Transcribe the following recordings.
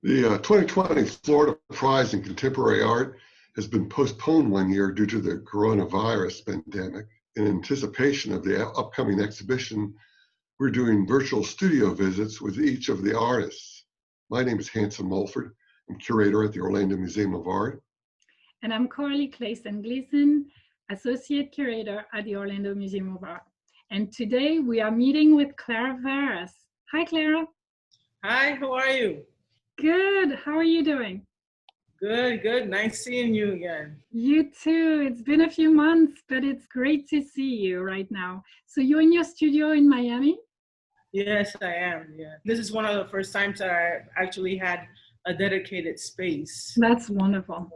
The 2020 Florida Prize in Contemporary Art has been postponed 1 year due to the coronavirus pandemic. In anticipation of the upcoming exhibition, we're doing virtual studio visits with each of the artists. My name is Hansen Mulford. I'm curator at the Orlando Museum of Art. And I'm Coralie Claeysen-Gleyzon, associate curator at the Orlando Museum of Art. And today we are meeting with Clara Varas. Hi, Clara. Hi, how are you? Good. How are you doing? Good, good. Nice seeing you again. You too. It's been a few months, but it's great to see you right now. So you're in your studio in Miami? Yes, I am. Yeah. This is one of the first times that I actually had a dedicated space. That's wonderful.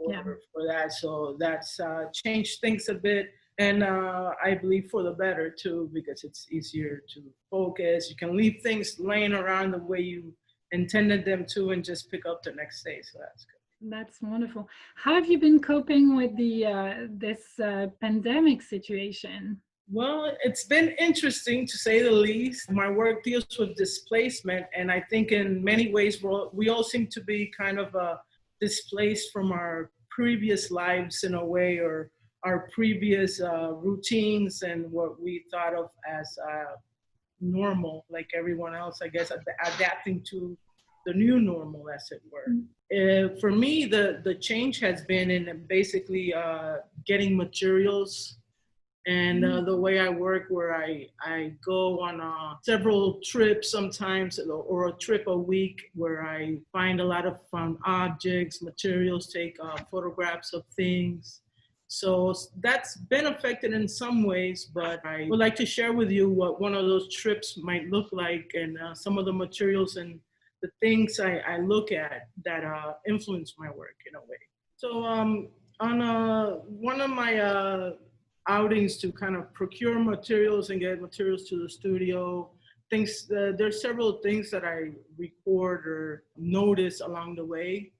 For that. So that's changed things a bit. And I believe for the better too, because it's easier to focus. You can leave things laying around the way you intended them to and just pick up the next day. So that's good. That's wonderful. How have you been coping with this pandemic situation? Well, it's been interesting to say the least. My work deals with displacement, and I think in many ways we all seem to be kind of displaced from our previous lives in a way, or our previous routines and what we thought of as normal, like everyone else, I guess, adapting to the new normal, as it were. For me, the change has been in basically getting materials and the way I work, where I go on several trips sometimes, or a trip a week, where I find a lot of found objects, materials, take photographs of things. So that's been affected in some ways, but I would like to share with you what one of those trips might look like, and some of the materials and the things I look at that influence my work in a way. So on one of my outings to kind of procure materials and get materials to the studio, there's several things that I record or notice along the way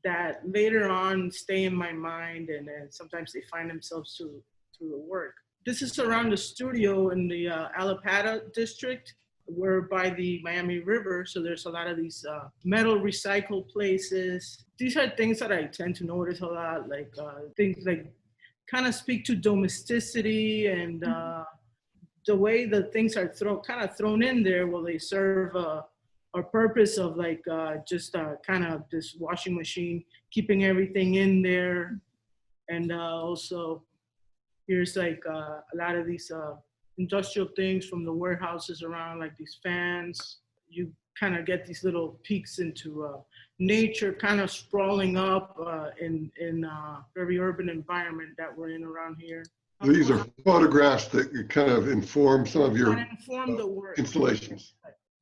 that later on stay in my mind, and then sometimes they find themselves to the work. This is around the studio in the Alapata district. We're by the Miami River, so there's a lot of these metal recycle places. These are things that I tend to notice a lot, like things like kind of speak to domesticity and the way the things are thrown in there. Well, they serve a purpose of like just kind of this washing machine, keeping everything in there. And also here's like a lot of these industrial things from the warehouses around, like these fans. You kind of get these little peeks into nature, kind of sprawling up in a very urban environment that we're in around here. These are photographs that kind of inform some of your the work. Installations.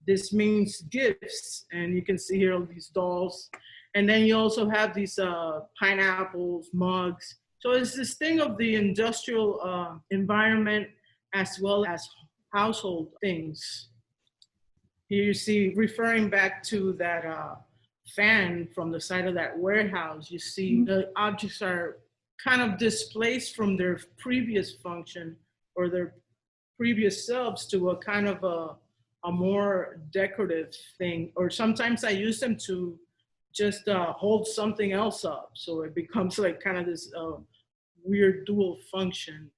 This means gifts, and you can see here all these dolls. And then you also have these pineapples, mugs. So it's this thing of the industrial environment as well as household things. Here you see, referring back to that fan from the side of that warehouse, you see the objects are kind of displaced from their previous function or their previous selves to a kind of a more decorative thing. Or sometimes I use them to just hold something else up. So it becomes like kind of this weird dual function.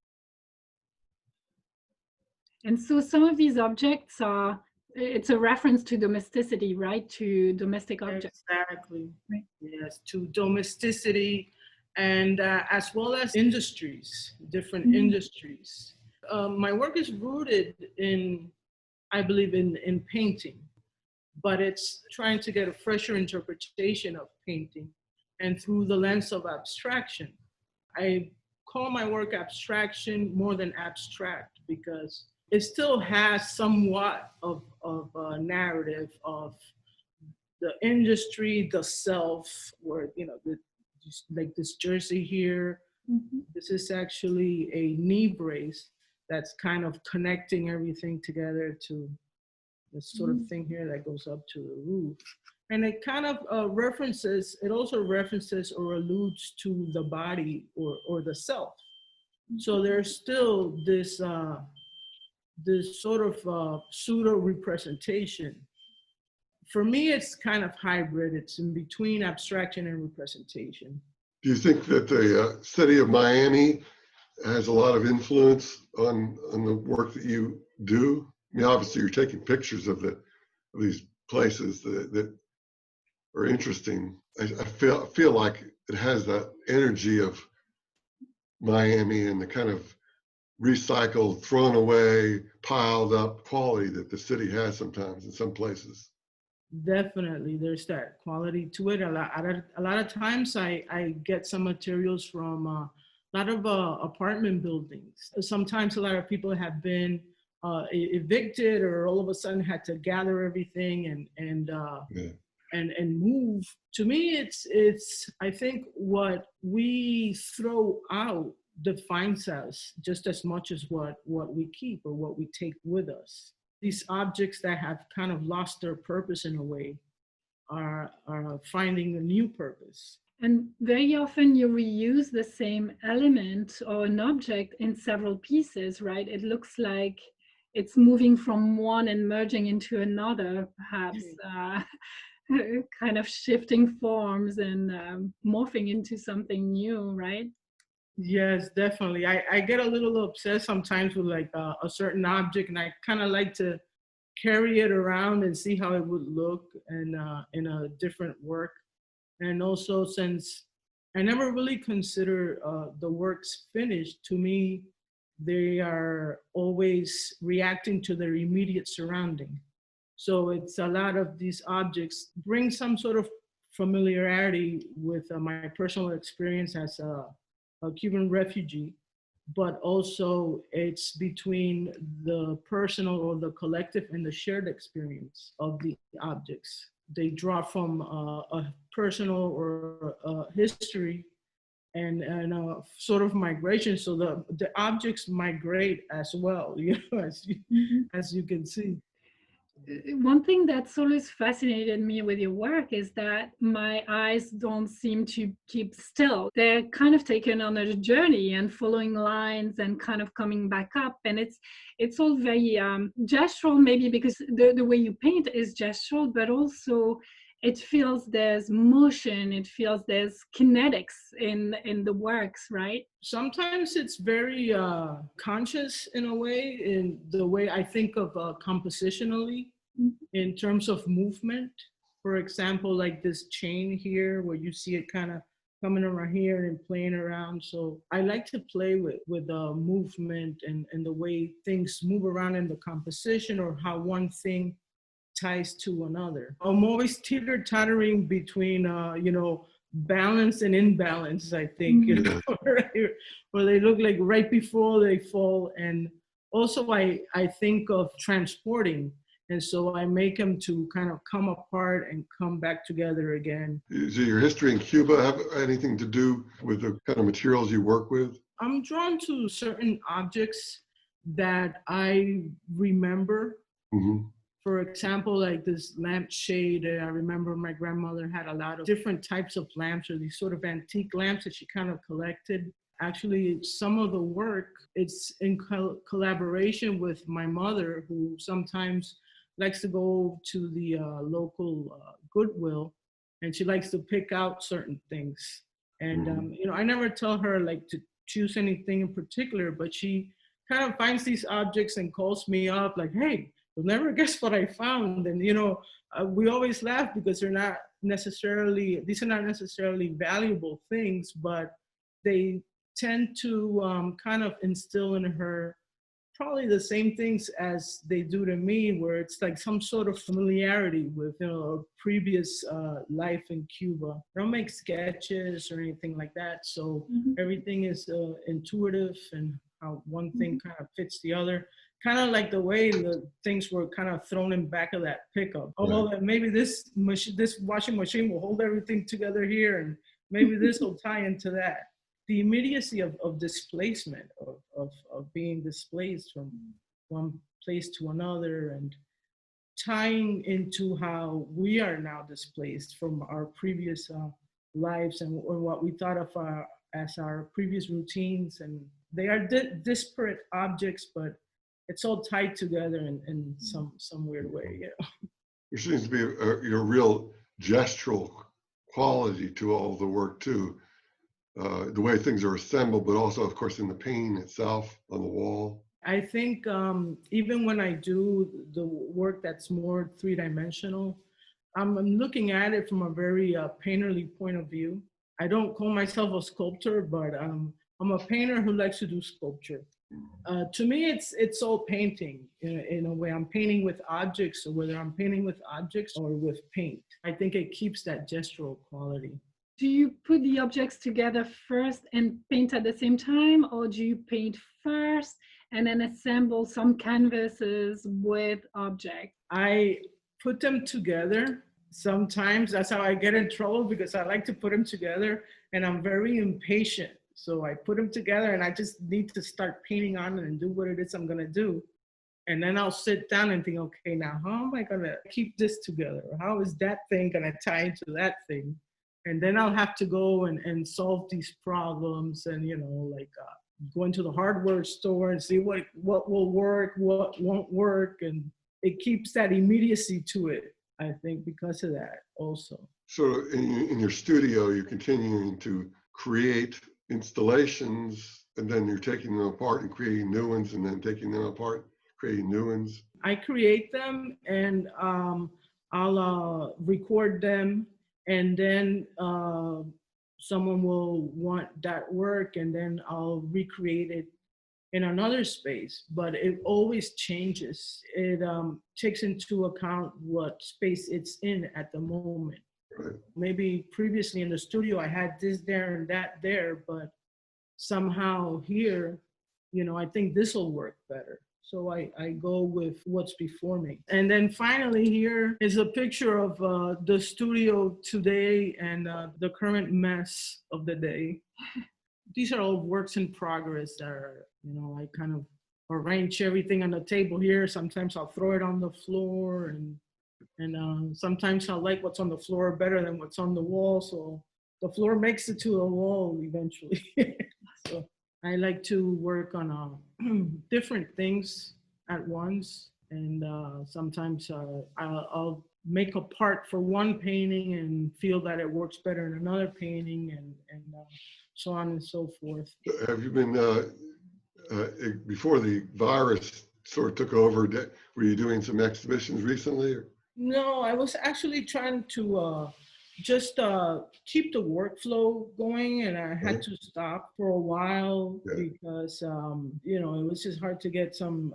And so some of these objects it's a reference to domesticity, right? To domestic objects. Exactly. Right. Yes, to domesticity, and as well as industries, different industries. My work is rooted in, I believe, in painting, but it's trying to get a fresher interpretation of painting and through the lens of abstraction. I call my work abstraction more than abstract because it still has somewhat of a narrative of the industry, the self, where, you know, like this jersey here. This is actually a knee brace that's kind of connecting everything together to this sort of thing here that goes up to the roof. And it kind of it also references or alludes to the body or the self. So there's still this sort of pseudo representation for me, it's kind of hybrid. It's in between abstraction and representation. Do you think that the city of Miami has a lot of influence on the work that you do? I mean, obviously you're taking pictures of these places that are interesting. I feel like it has that energy of Miami and the kind of recycled, thrown away, piled up quality that the city has sometimes in some places. Definitely, there's that quality to it. A lot of times I get some materials from a lot of apartment buildings. Sometimes a lot of people have been evicted, or all of a sudden had to gather everything and move. To me, it's I think what we throw out defines us just as much as what we keep or what we take with us. These objects that have kind of lost their purpose in a way are finding a new purpose. And very often you reuse the same element or an object in several pieces, right? It looks like it's moving from one and merging into another, perhaps, kind of shifting forms and morphing into something new, right? Yes, definitely. I get a little obsessed sometimes with like a certain object, and I kind of like to carry it around and see how it would look in a different work. And also, since I never really consider the works finished, to me, they are always reacting to their immediate surrounding. So it's a lot of these objects bring some sort of familiarity with my personal experience as a Cuban refugee, but also it's between the personal or the collective and the shared experience of the objects. They draw from a personal or a history and a sort of migration. So the objects migrate as well, as you can see. One thing that's always fascinated me with your work is that my eyes don't seem to keep still. They're kind of taken on a journey and following lines and kind of coming back up. And it's all very gestural, maybe because the way you paint is gestural, but also it feels there's motion, it feels there's kinetics in the works, right? Sometimes it's very conscious in a way, in the way I think of compositionally, in terms of movement. For example, like this chain here, where you see it kind of coming around here and playing around. So I like to play with the movement and the way things move around in the composition, or how one thing ties to another. I'm always teeter-tottering between, balance and imbalance, I think, where they look like right before they fall. And also I think of transporting. And so I make them to kind of come apart and come back together again. Does your history in Cuba have anything to do with the kind of materials you work with? I'm drawn to certain objects that I remember. Mm-hmm. For example, like this lampshade, I remember my grandmother had a lot of different types of lamps, or these sort of antique lamps that she kind of collected. Actually, some of the work, it's in collaboration with my mother, who sometimes likes to go to the local Goodwill, and she likes to pick out certain things. And, I never tell her like to choose anything in particular, but she kind of finds these objects and calls me up like, hey, you'll never guess what I found. And, we always laugh because these are not necessarily valuable things, but they tend to kind of instill in her probably the same things as they do to me, where it's like some sort of familiarity with, a previous life in Cuba. I don't make sketches or anything like that. So everything is intuitive, and how one thing kind of fits the other. Kind of like the way the things were kind of thrown in back of that pickup. Although maybe this washing machine will hold everything together here, and maybe this will tie into that. The immediacy of displacement, of being displaced from one place to another, and tying into how we are now displaced from our previous lives, and or what we thought of as our previous routines. And they are disparate objects, but it's all tied together in some weird way. There seems to be a real gestural quality to all the work too. The way things are assembled, but also, of course, in the painting itself on the wall. I think even when I do the work that's more three-dimensional, I'm looking at it from a very painterly point of view. I don't call myself a sculptor, but I'm a painter who likes to do sculpture. To me, it's all painting in a way. I'm painting with objects, or whether I'm painting with objects or with paint. I think it keeps that gestural quality. Do you put the objects together first and paint at the same time, or do you paint first and then assemble some canvases with objects? I put them together. Sometimes that's how I get in trouble, because I like to put them together and I'm very impatient. So I put them together and I just need to start painting on it and do what it is I'm gonna do. And then I'll sit down and think, okay, now how am I gonna keep this together? How is that thing gonna tie into that thing? And then I'll have to go and solve these problems, and like go into the hardware store and see what will work, what won't work, and it keeps that immediacy to it, I think, because of that also. So in your studio, you're continuing to create installations, and then you're taking them apart and creating new ones, and then taking them apart, creating new ones. I create them, and I'll record them, and then someone will want that work, and then I'll recreate it in another space. But it always changes. It takes into account what space it's in at the moment. Right. Maybe previously in the studio I had this there and that there, but somehow here, I think this will work better. So I go with what's before me. And then finally here is a picture of the studio today and the current mess of the day. These are all works in progress that are, I kind of arrange everything on the table here. Sometimes I'll throw it on the floor, and sometimes I like what's on the floor better than what's on the wall. So the floor makes it to the wall eventually. So I like to work on different things at once. And sometimes I'll make a part for one painting and feel that it works better in another painting, and so on and so forth. Have you been, before the virus sort of took over, were you doing some exhibitions recently? Or? No, I was actually trying to just keep the workflow going, and I had to stop for a while because it was just hard to get some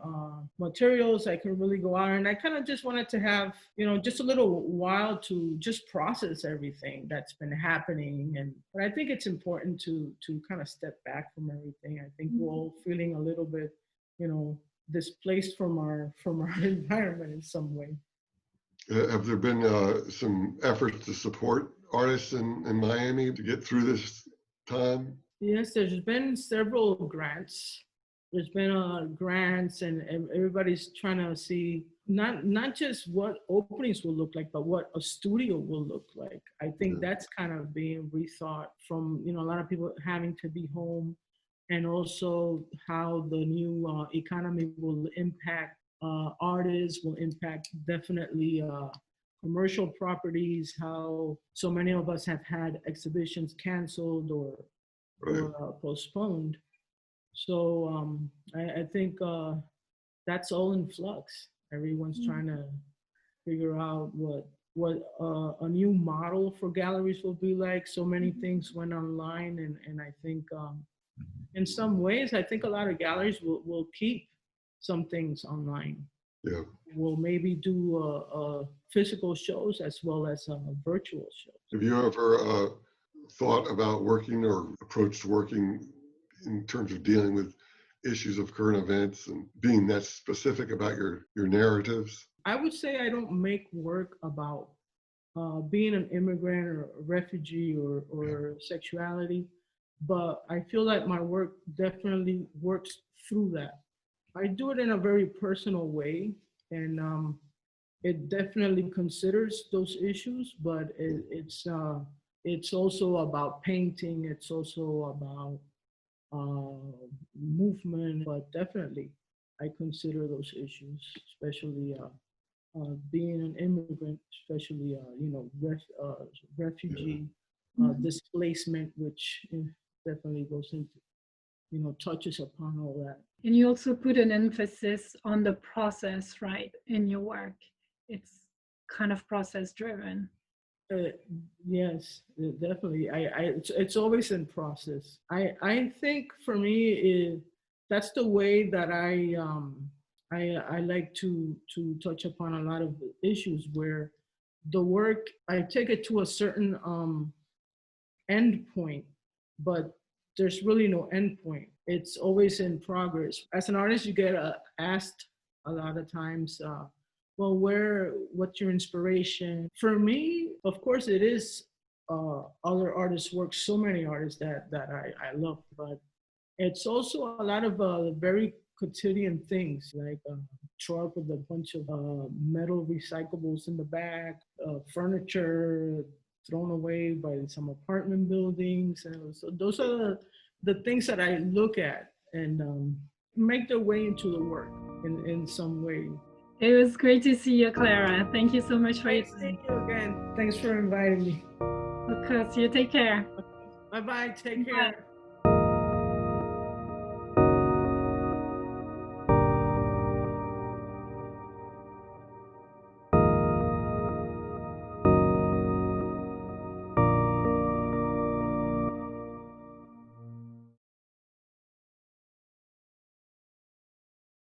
materials I could really go out, and I kind of just wanted to have just a little while to just process everything that's been happening. But I think it's important to kind of step back from everything. I think we're all feeling a little bit displaced from our environment in some way. Have there been some efforts to support artists in Miami to get through this time? Yes, there's been several grants. There's been grants, and everybody's trying to see not just what openings will look like, but what a studio will look like. I think that's kind of being rethought from a lot of people having to be home, and also how the new economy will impact artists, will impact definitely commercial properties, how so many of us have had exhibitions canceled or postponed. So I think that's all in flux. Everyone's trying to figure out what a new model for galleries will be like. So many things went online, and I think in some ways, I think a lot of galleries will keep some things online. Yeah. We'll maybe do physical shows as well as virtual shows. Have you ever thought about working or approached working in terms of dealing with issues of current events and being that specific about your narratives? I would say I don't make work about being an immigrant or a refugee or sexuality, but I feel like my work definitely works through that. I do it in a very personal way, and it definitely considers those issues, but it's also about painting. It's also about movement, but definitely I consider those issues, especially being an immigrant, especially, refugee, displacement, which definitely goes into, touches upon all that. And you also put an emphasis on the process, right, in your work. It's kind of process driven. Yes, definitely. It's always in process. I think for me, that's the way that I like to touch upon a lot of issues where the work, I take it to a certain end point, but there's really no end point. It's always in progress. As an artist, you get asked a lot of times, well, what's your inspiration? For me, of course, it is other artists' work, so many artists that I love, but it's also a lot of very quotidian things, like a truck with a bunch of metal recyclables in the back, furniture thrown away by some apartment buildings. And so those are the things that I look at and make their way into the work in some way. It was great to see you, Clara. Thank you so much for your time. Thank you again. Thanks for inviting me. Of course, you take care. Bye-bye. Take care. Bye.